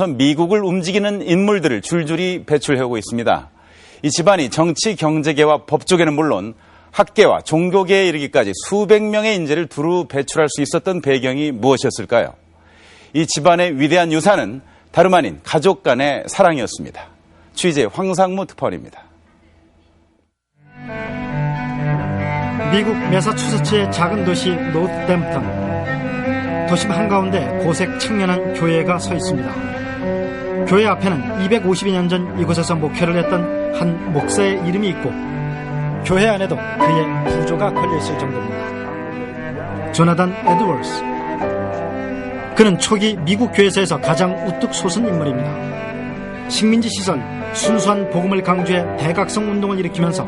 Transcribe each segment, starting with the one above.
미국을 움직이는 인물들을 줄줄이 배출해오고 있습니다. 이 집안이 정치, 경제계와 법조계는 물론 학계와 종교계에 이르기까지 수백 명의 인재를 두루 배출할 수 있었던 배경이 무엇이었을까요? 이 집안의 위대한 유산은 다름 아닌 가족 간의 사랑이었습니다. 취재 황상무 특파원입니다. 미국 매사추세츠의 작은 도시 노스댐프턴. 도심 한가운데 고색 청년한 교회가 서 있습니다. 교회 앞에는 252년 전 이곳에서 목회를 했던 한 목사의 이름이 있고 교회 안에도 그의 부조가 걸려있을 정도입니다. 조나단 에드워즈. 그는 초기 미국 교회사에서 가장 우뚝 솟은 인물입니다. 식민지 시절 순수한 복음을 강조해 대각성 운동을 일으키면서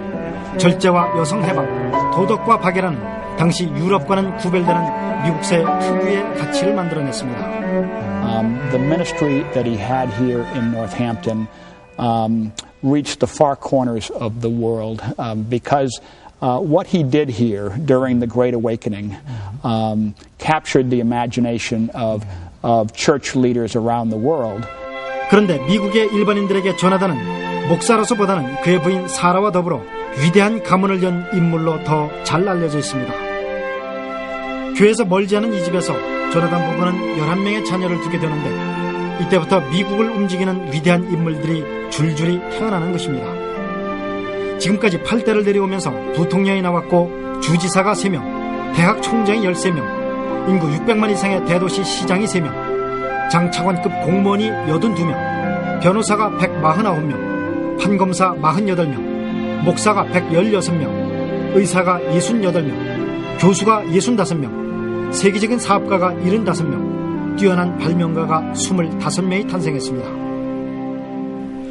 절제와 여성 해방, 도덕과 박애라는 당시 유럽과는 구별되는 미국사의 특유의 가치를 만들어냈습니다. The ministry that he had here in Northampton reached the far corners of the world because what he did here during the Great Awakening captured the imagination of church leaders around the world. 그런데 미국의 일반인들에게 조나단은 목사로서보다는 그의 부인 사라와 더불어 위대한 가문을 연 인물로 더 잘 알려져 있습니다. 교회에서 멀지 않은 이 집에서 조나단 부부는 11명의 자녀를 두게 되는데 이때부터 미국을 움직이는 위대한 인물들이 줄줄이 태어나는 것입니다. 지금까지 8대를 내려오면서 부통령이 나왔고 주지사가 3명, 대학 총장이 13명, 인구 600만 이상의 대도시 시장이 3명, 장차관급 공무원이 82명, 변호사가 149명, 판검사 48명, 목사가 116명, 의사가 68명, 교수가 65명, 세계적인 사업가가 75명, 뛰어난 발명가가 25명이 탄생했습니다.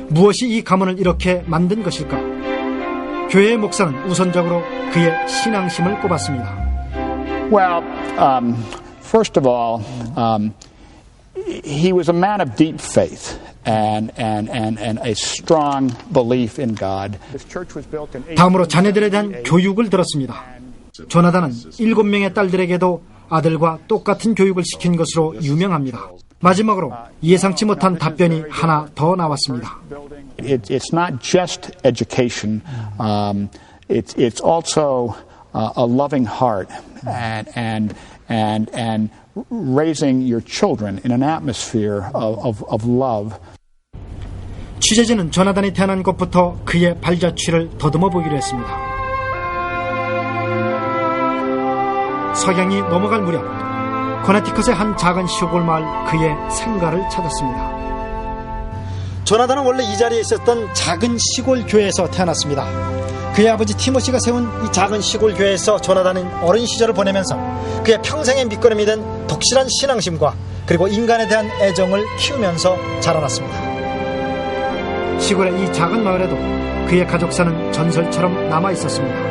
무엇이 이 가문을 이렇게 만든 것일까? 교회의 목사는 우선적으로 그의 신앙심을 꼽았습니다. Well, first of all, he was a man of deep faith and a strong belief in God. 다음으로 자녀들에 대한 교육을 들었습니다. 조나단은 7명의 딸들에게도 아들과 똑같은 교육을 시킨 것으로 유명합니다. 마지막으로 예상치 못한 답변이 하나 더 나왔습니다. It's not just education. It's also a loving heart and raising your children in an atmosphere of love. 취재진은 조나단이 태어난 것부터 그의 발자취를 더듬어 보기로 했습니다. 석양이 넘어갈 무렵 코네티컷의 한 작은 시골 마을 그의 생가를 찾았습니다. 조나단은 원래 이 자리에 있었던 작은 시골 교회에서 태어났습니다. 그의 아버지 티모시가 세운 이 작은 시골 교회에서 조나단은 어린 시절을 보내면서 그의 평생의 밑거름이 된 독실한 신앙심과 그리고 인간에 대한 애정을 키우면서 자라났습니다. 시골의 이 작은 마을에도 그의 가족사는 전설처럼 남아 있었습니다.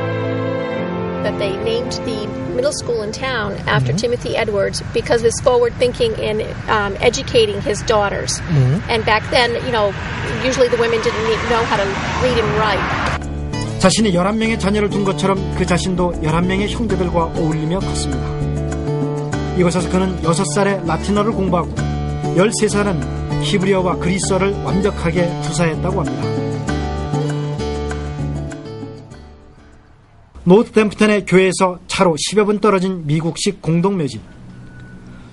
That they named the middle school in town after Timothy Edwards because of his forward thinking in educating his daughters. And back then, usually the women didn't know how to read and write. 자신이 11명의 자녀를 둔 것처럼 그 자신도 11명의 형제들과 어울리며 컸습니다. 이곳에서 그는 6살에 라틴어를 공부하고 13살은 히브리어와 그리스어를 완벽하게 구사했다고 합니다. 노스댐프턴의 교회에서 차로 10여 분 떨어진 미국식 공동묘지.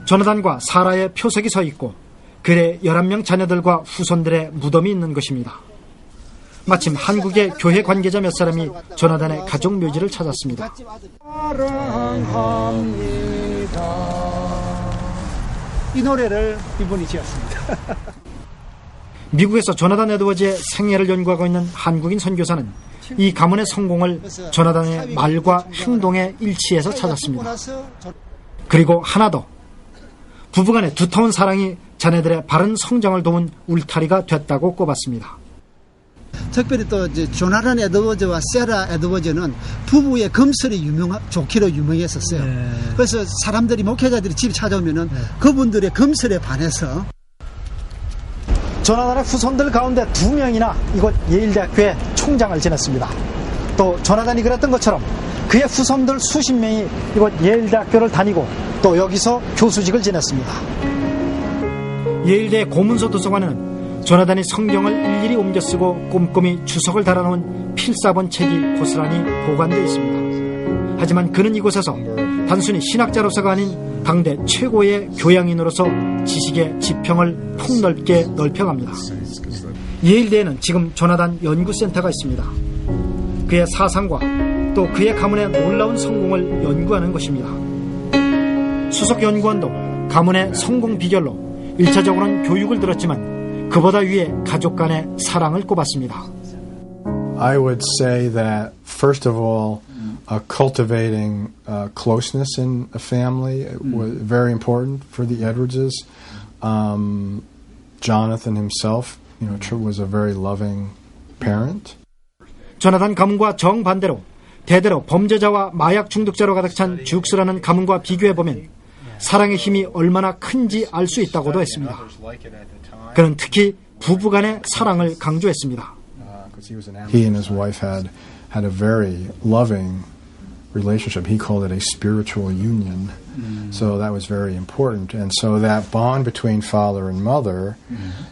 조나단과 사라의 표석이 서 있고 그의 11명 자녀들과 후손들의 무덤이 있는 것입니다. 마침 한국의 교회 관계자 몇 사람이 조나단의 가족 묘지를 찾았습니다. 이 노래를 이분이 지었습니다. 미국에서 조나단 에드워즈의 생애를 연구하고 있는 한국인 선교사는 이 가문의 성공을 조나단의 말과 행동의 일치에서 찾았습니다. 그리고 하나 더, 부부간의 두터운 사랑이 자녀들의 바른 성장을 도운 울타리가 됐다고 꼽았습니다. 특별히 또 조나단 에드워즈와 세라 에드워즈는 부부의 금슬이 좋기로 유명했었어요. 그래서 사람들이 목회자들이 집에 찾아오면은 그분들의 금슬에 반해서 조나단의 후손들 가운데 2명이나 이곳 예일대학교의 총장을 지냈습니다. 또 조나단이 그랬던 것처럼 그의 후손들 수십 명이 이곳 예일대학교를 다니고 또 여기서 교수직을 지냈습니다. 예일대 고문서 도서관에는 조나단이 성경을 일일이 옮겨 쓰고 꼼꼼히 주석을 달아놓은 필사본 책이 고스란히 보관되어 있습니다. 하지만 그는 이곳에서 단순히 신학자로서가 아닌 당대 최고의 교양인으로서 지식의 지평을 폭넓게 넓혀갑니다. 예일대에는 지금 조나단 연구센터가 있습니다. 그의 사상과 또 그의 가문의 놀라운 성공을 연구하는 것입니다. 수석 연구원도 가문의 성공 비결로 1차적으로는 교육을 들었지만 그보다 위에 가족 간의 사랑을 꼽았습니다. I would say that first of all, cultivating closeness in a family was very important for the Edwardses. Jonathan himself, was a very loving parent. 조나단 가문과 정반대로 대대로 범죄자와 마약 중독자로 가득 찬 주크스라는 가문과 비교해보면 사랑의 힘이 얼마나 큰지 알 수 있다고도 했습니다. 그는 특히 부부간의 사랑을 강조했습니다. He and his wife had a very loving relationship. He called it a spiritual union. So that was very important. And so that bond between father and mother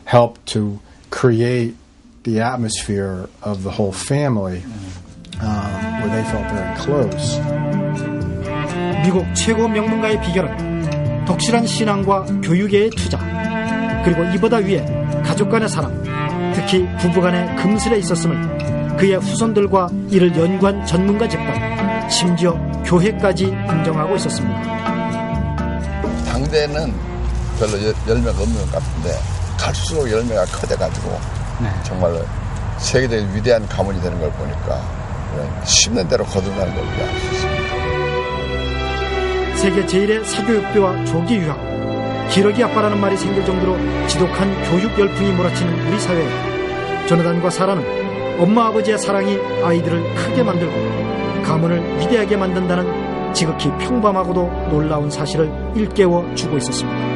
helped to create the atmosphere of the whole family where they felt very close. 미국 최고 명문가의 비결은 독실한 신앙과 교육의 투자, 그리고 이보다 위에 가족 간의 사랑, 특히 부부 간의 금슬에 있었음을 그의 후손들과 이를 연구한 전문가 집단, 심지어 교회까지 인정하고 있었습니다. 당대에는 별로 열매가 없는 것 같은데 갈수록 열매가 커져가지고 정말로 세계적인 위대한 가문이 되는 걸 보니까 심는 대로 거둔다는 걸 우리가 알 수 있습니다. 세계 제1의 사교육비와 조기 유학, 기러기 아빠라는 말이 생길 정도로 지독한 교육 열풍이 몰아치는 우리 사회에 조나단과 사라는 엄마 아버지의 사랑이 아이들을 크게 만들고 가문을 위대하게 만든다는 지극히 평범하고도 놀라운 사실을 일깨워 주고 있었습니다.